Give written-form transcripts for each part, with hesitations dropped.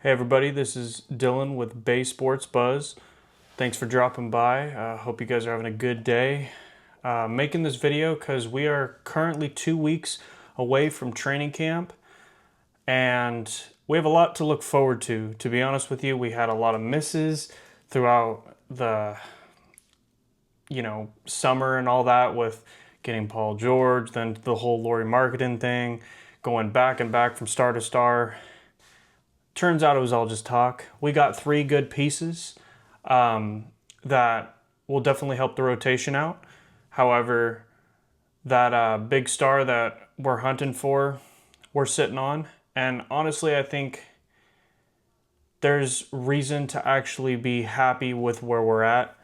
Hey everybody, this is Dylan with Bay Sports Buzz. Thanks for dropping by. Hope you guys are having a good day. Making this video because we are currently 2 weeks away from training camp and we have a lot to look forward to. To be honest with you, we had a lot of misses throughout the summer and all that with getting Paul George, then the whole Lauri Markkanen thing, going back and back from star to star. Turns out it was all just talk. We got 3 good pieces that will definitely help the rotation out. However, that big star that we're hunting for, we're sitting on. And honestly, I think there's reason to actually be happy with where we're at.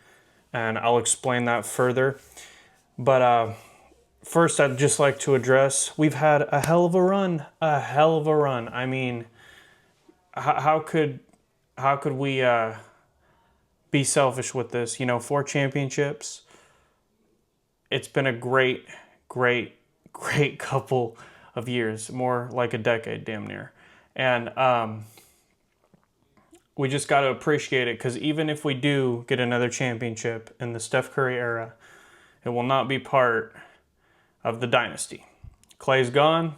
And I'll explain that further. But first, I'd just like to address, we've had a hell of a run. I mean, how could we be selfish with this? 4 championships. It's been a great couple of years, more like a decade, damn near. And we just got to appreciate it, because even if we do get another championship in the Steph Curry era, it will not be part of the dynasty. Clay's gone,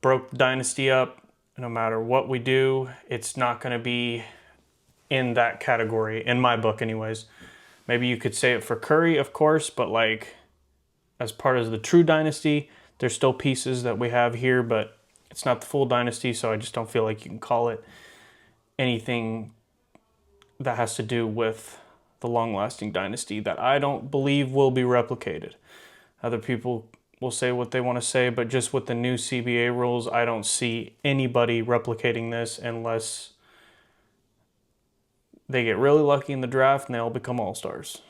broke the dynasty up. No matter what we do, it's not going to be in that category, in my book anyways. Maybe you could say it for Curry, of course, but as part of the true dynasty, there's still pieces that we have here, but it's not the full dynasty, so I just don't feel like you can call it anything that has to do with the long-lasting dynasty that I don't believe will be replicated. Other people will say what they want to say, but just with the new CBA rules, I don't see anybody replicating this unless they get really lucky in the draft and they all become all-stars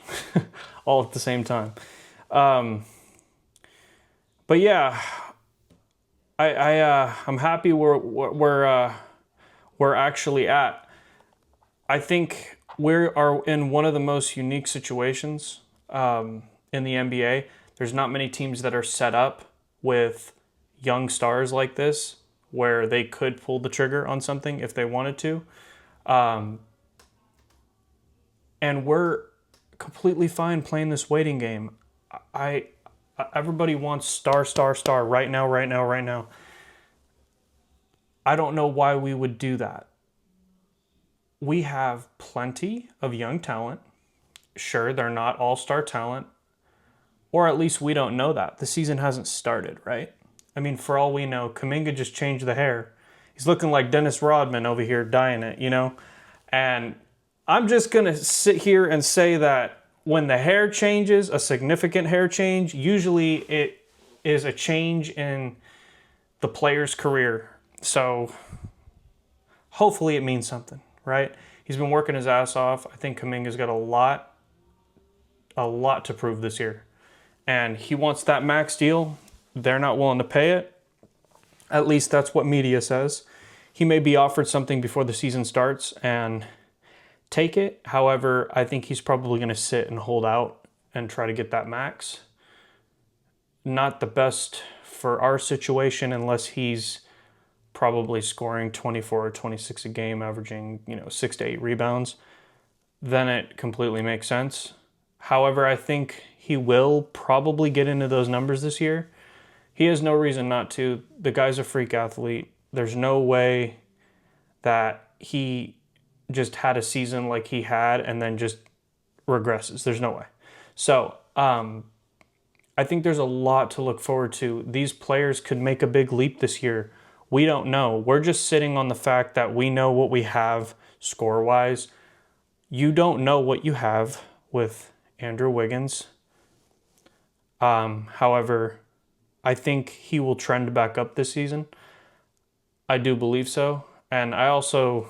all at the same time. But yeah, I'm happy we're actually at. I think we are in one of the most unique situations in the NBA. There's not many teams that are set up with young stars like this where they could pull the trigger on something if they wanted to. And we're completely fine playing this waiting game. Everybody wants star right now. I don't know why we would do that. We have plenty of young talent. Sure, they're not all-star talent, or at least we don't know that. The season hasn't started, right? I mean, for all we know, Kuminga just changed the hair. He's looking like Dennis Rodman over here dyeing it, And I'm just going to sit here and say that when the hair changes, a significant hair change, usually it is a change in the player's career. So hopefully it means something, right? He's been working his ass off. I think Kuminga's got a lot to prove this year. And he wants that max deal. They're not willing to pay it. At least that's what media says. He may be offered something before the season starts and take it. However, I think he's probably going to sit and hold out and try to get that max. Not the best for our situation unless he's probably scoring 24 or 26 a game, averaging 6 to 8 rebounds. Then it completely makes sense. However, I think he will probably get into those numbers this year. He has no reason not to. The guy's a freak athlete. There's no way that he just had a season like he had and then just regresses. There's no way. So I think there's a lot to look forward to. These players could make a big leap this year. We don't know. We're just sitting on the fact that we know what we have score-wise. You don't know what you have with Andrew Wiggins. However, I think he will trend back up this season. I do believe so. And I also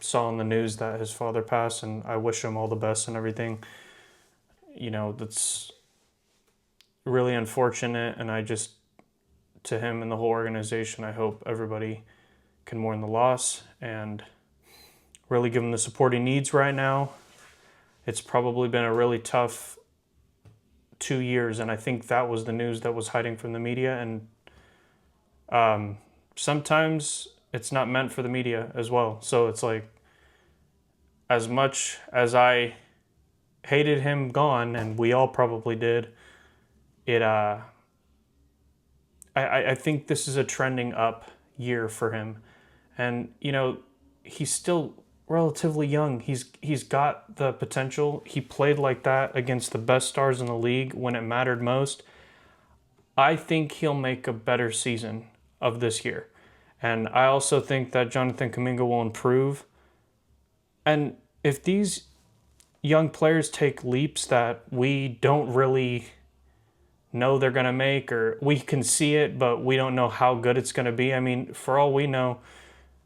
saw in the news that his father passed, and I wish him all the best and everything. That's really unfortunate, and to him and the whole organization, I hope everybody can mourn the loss and really give him the support he needs right now. It's probably been a really tough 2 years, and I think that was the news that was hiding from the media. And sometimes it's not meant for the media as well. So it's like, as much as I hated him gone, and we all probably did, it I think this is a trending up year for him. And he's still relatively young. He's got the potential. He played like that against the best stars in the league when it mattered most. I think he'll make a better season of this year. And I also think that Jonathan Kuminga will improve. And if these young players take leaps that we don't really know they're going to make, or we can see it, but we don't know how good it's going to be. I mean, for all we know,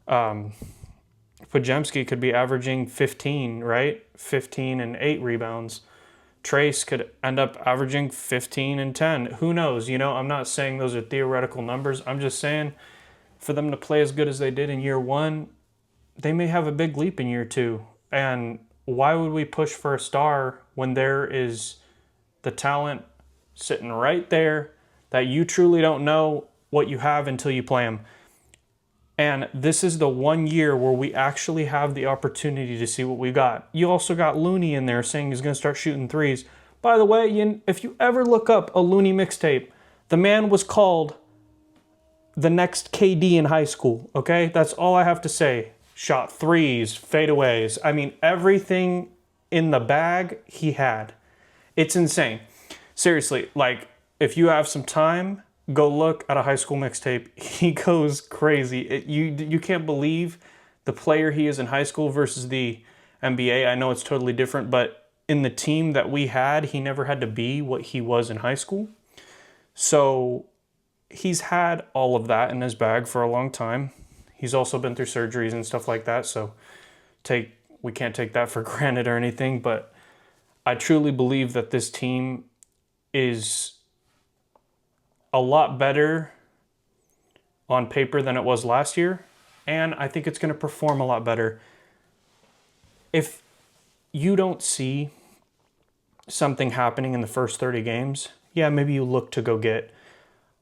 Podziemski could be averaging 15, right? 15 and 8 rebounds. Trace could end up averaging 15 and 10. Who knows? I'm not saying those are theoretical numbers. I'm just saying for them to play as good as they did in year one, they may have a big leap in year two. And why would we push for a star when there is the talent sitting right there that you truly don't know what you have until you play them? And this is the 1 year where we actually have the opportunity to see what we got. You also got Looney in there saying he's going to start shooting threes. By the way, if you ever look up a Looney mixtape, the man was called the next KD in high school, okay? That's all I have to say. Shot threes, fadeaways. I mean, everything in the bag he had. It's insane. Seriously, like, if you have some time, go look at a high school mixtape. He goes crazy. You can't believe the player he is in high school versus the NBA. I know it's totally different, but in the team that we had, he never had to be what he was in high school. So he's had all of that in his bag for a long time. He's also been through surgeries and stuff like that, so we can't take that for granted or anything, but I truly believe that this team is a lot better on paper than it was last year, and I think it's going to perform a lot better. If you don't see something happening in the first 30 games, yeah, maybe you look to go get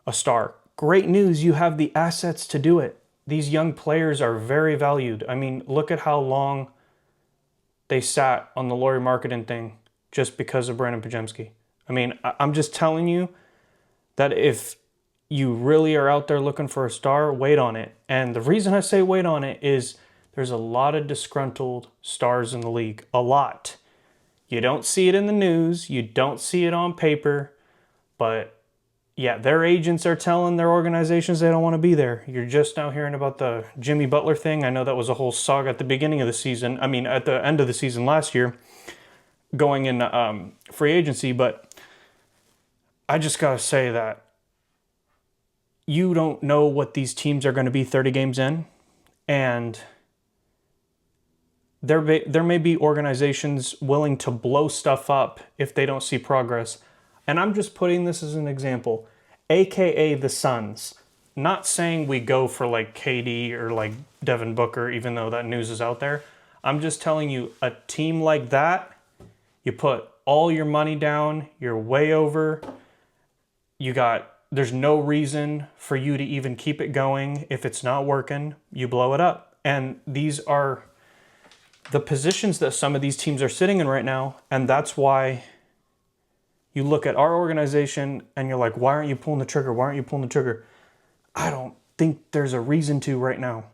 a star. Great news, you have the assets to do it. These young players are very valued. I mean, look at how long they sat on the Lauri Markkanen thing just because of Brandon Podziemski. I mean, I'm just telling you that if you really are out there looking for a star, wait on it. And the reason I say wait on it is there's a lot of disgruntled stars in the league. A lot. You don't see it in the news. You don't see it on paper. But yeah, their agents are telling their organizations they don't want to be there. You're just now hearing about the Jimmy Butler thing. I know that was a whole saga at the beginning of the season. I mean, at the end of the season last year, going in free agency. But I just got to say that you don't know what these teams are going to be 30 games in. And there may be organizations willing to blow stuff up if they don't see progress. And I'm just putting this as an example, AKA the Suns. Not saying we go for like KD or like Devin Booker, even though that news is out there. I'm just telling you, a team like that, you put all your money down, you're way over, there's no reason for you to even keep it going. If it's not working, you blow it up. And these are the positions that some of these teams are sitting in right now, and that's why you look at our organization and you're like, why aren't you pulling the trigger? Why aren't you pulling the trigger? I don't think there's a reason to right now.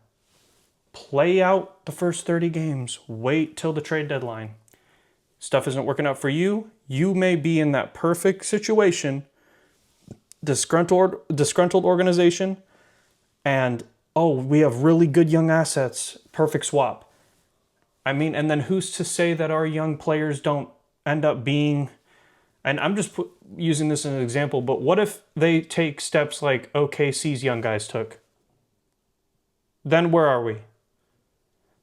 Play out the first 30 games. Wait till the trade deadline. Stuff isn't working out for you. You may be in that perfect situation, disgruntled organization, and we have really good young assets. Perfect swap. I mean, and then who's to say that our young players don't end up being... And I'm just using this as an example, but what if they take steps like OKC's young guys took? Then where are we?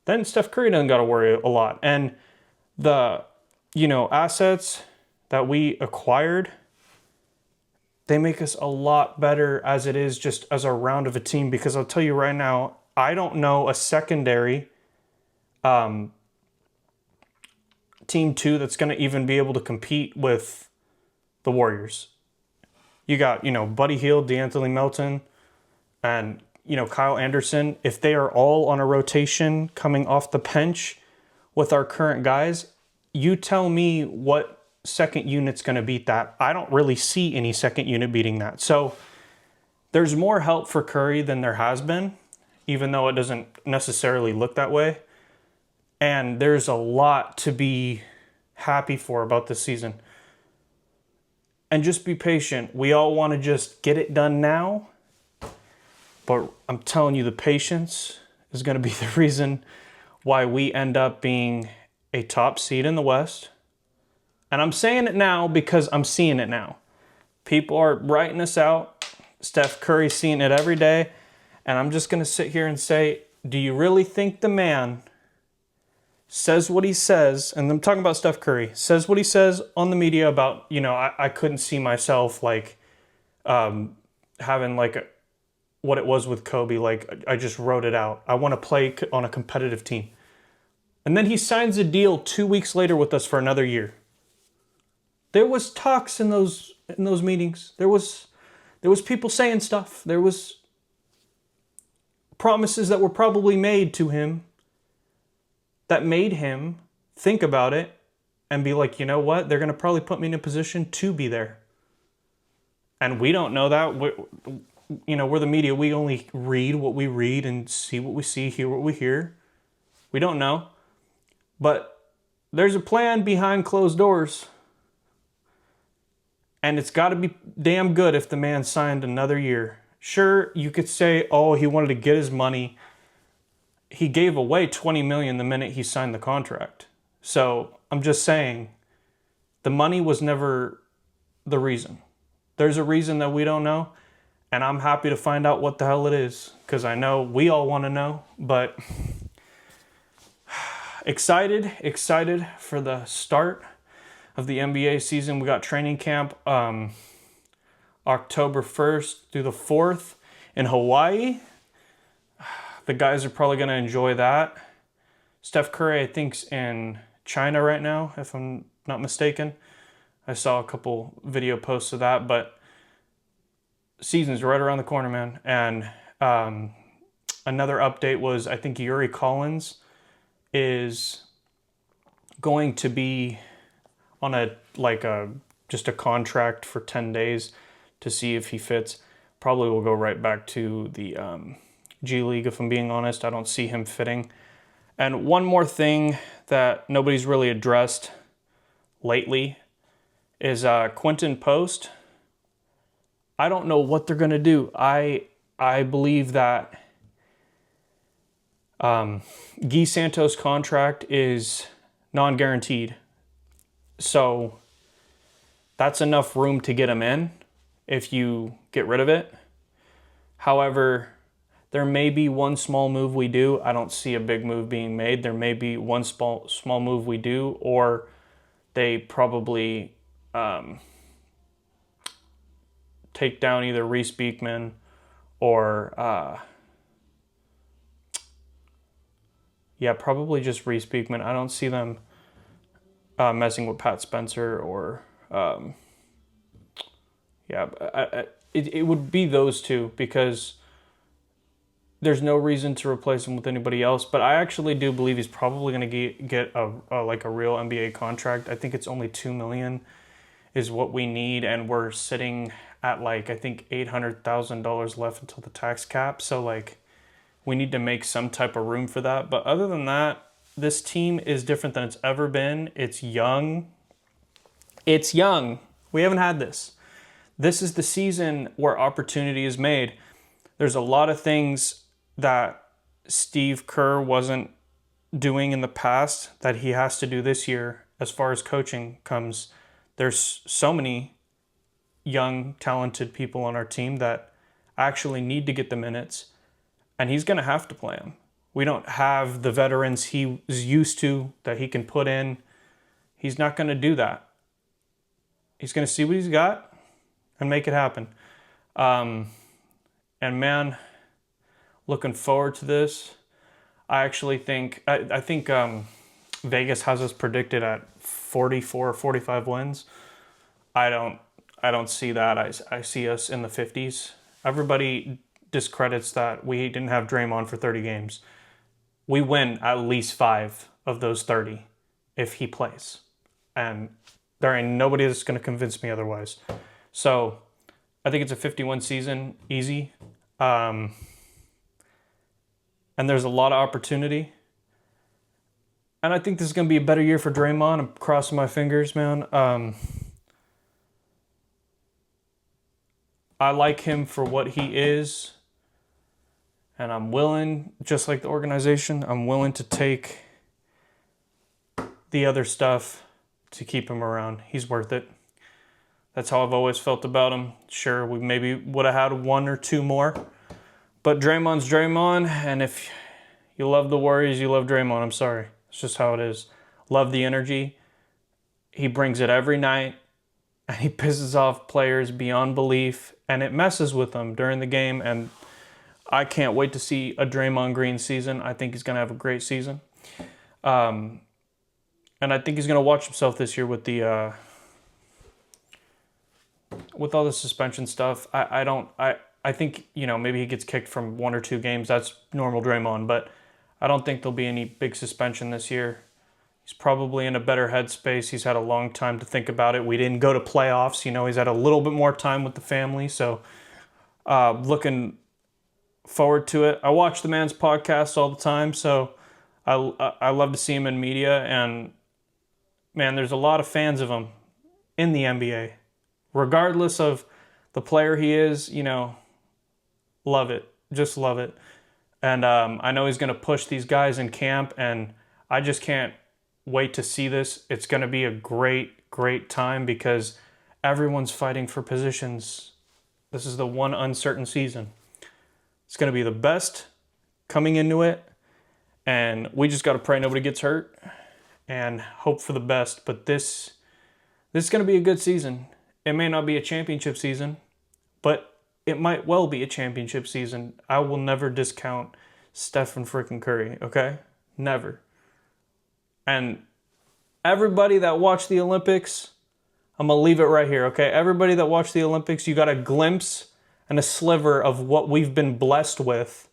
Then Steph Curry doesn't got to worry a lot. And the, assets that we acquired, they make us a lot better as it is just as a round of a team. Because I'll tell you right now, I don't know a secondary team 2 that's going to even be able to compete with the Warriors. You got, Buddy Hield, DeAnthony Melton, and Kyle Anderson, if they are all on a rotation coming off the bench with our current guys, you tell me what second unit's going to beat that. I don't really see any second unit beating that. So there's more help for Curry than there has been, even though it doesn't necessarily look that way. And there's a lot to be happy for about this season. And just be patient. We all want to just get it done now. But I'm telling you, the patience is going to be the reason why we end up being a top seed in the West. And I'm saying it now because I'm seeing it now. People are writing us out. Steph Curry's seeing it every day. And I'm just going to sit here and say, do you really think the man says what he says, and I'm talking about Steph Curry, says what he says on the media about, I couldn't see myself having what it was with Kobe, I just wrote it out. I want to play on a competitive team. And then he signs a deal 2 weeks later with us for another year. There was talks in those meetings. There was people saying stuff. There was promises that were probably made to him that made him think about it and be like, you know what? They're going to probably put me in a position to be there. And we don't know that. We're the media. We only read what we read and see what we see, hear what we hear. We don't know. But there's a plan behind closed doors. And it's got to be damn good if the man signed another year. Sure, you could say, oh, he wanted to get his money. He gave away $20 million the minute he signed the contract. So I'm just saying, the money was never the reason. There's a reason that we don't know, and I'm happy to find out what the hell it is, because I know we all want to know, but excited for the start of the NBA season. We got training camp October 1st through the 4th in Hawaii. The guys are probably going to enjoy that. Steph Curry, I think, is in China right now, if I'm not mistaken. I saw a couple video posts of that, but season's right around the corner, man. And another update was, I think Yuri Collins is going to be on just a contract for 10 days to see if he fits. Probably will go right back to the G League, if I'm being honest. I don't see him fitting. And one more thing that nobody's really addressed lately is Quinton Post. I don't know what they're going to do. I believe that Guy Santos' contract is non-guaranteed. So that's enough room to get him in if you get rid of it. However, there may be one small move we do. I don't see a big move being made. There may be one small move we do, or they probably take down either Reese Beekman or probably just Reese Beekman. I don't see them messing with Pat Spencer or it would be those two, because there's no reason to replace him with anybody else. But I actually do believe he's probably going to get a real NBA contract. I think it's only $2 million is what we need, and we're sitting at I think $800,000 left until the tax cap. So we need to make some type of room for that. But other than that, this team is different than it's ever been. It's young. We haven't had this. This is the season where opportunity is made. There's a lot of things that Steve Kerr wasn't doing in the past that he has to do this year as far as coaching comes. There's so many young, talented people on our team that actually need to get the minutes, and he's going to have to play them. We don't have the veterans he is used to that he can put in. He's not going to do that. He's going to see what he's got and make it happen. And man, looking forward to this. I think Vegas has us predicted at 44 or 45 wins. I don't see that. I see us in the 50s. Everybody discredits that we didn't have Draymond for 30 games. We win at least 5 of those 30 if he plays. And there ain't nobody that's going to convince me otherwise. So I think it's a 51 season, easy. And there's a lot of opportunity. And I think this is going to be a better year for Draymond. I'm crossing my fingers, man. I like him for what he is. And I'm willing, just like the organization, I'm willing to take the other stuff to keep him around. He's worth it. That's how I've always felt about him. Sure, we maybe would have had 1 or 2 more. But Draymond's Draymond. And if you love the Warriors, you love Draymond. I'm sorry. It's just how it is. Love the energy. He brings it every night. And he pisses off players beyond belief. And it messes with them during the game. And I can't wait to see a Draymond Green season. I think he's going to have a great season. And I think he's going to watch himself this year with the with all the suspension stuff. I think, maybe he gets kicked from 1 or 2 games. That's normal Draymond. But I don't think there'll be any big suspension this year. He's probably in a better headspace. He's had a long time to think about it. We didn't go to playoffs. He's had a little bit more time with the family. So looking forward to it. I watch the man's podcast all the time. So I love to see him in media. And, man, there's a lot of fans of him in the NBA. Regardless of the player he is, love it. Just love it. And I know he's going to push these guys in camp. And I just can't wait to see this. It's going to be a great, great time because everyone's fighting for positions. This is the one uncertain season. It's going to be the best coming into it. And we just got to pray nobody gets hurt and hope for the best. But this is going to be a good season. It may not be a championship season, but it might well be a championship season. I will never discount Stephen freaking Curry, okay? Never. And everybody that watched the Olympics, I'm going to leave it right here, okay? Everybody that watched the Olympics, you got a glimpse and a sliver of what we've been blessed with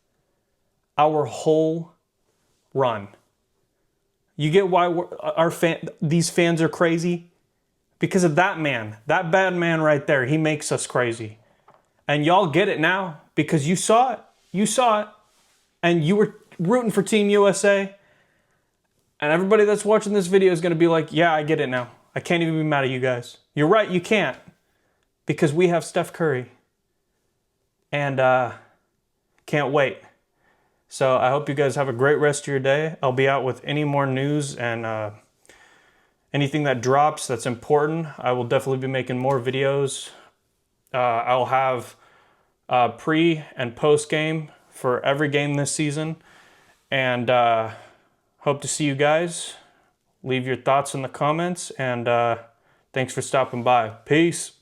our whole run. You get why these fans are crazy? Because of that man, that bad man right there. He makes us crazy. And y'all get it now because you saw it. You saw it. And you were rooting for Team USA. And everybody that's watching this video is going to be like, yeah, I get it now. I can't even be mad at you guys. You're right, you can't. Because we have Steph Curry. And can't wait. So I hope you guys have a great rest of your day. I'll be out with any more news and anything that drops that's important. I will definitely be making more videos. I'll have pre and post game for every game this season. And hope to see you guys. Leave your thoughts in the comments. And thanks for stopping by. Peace.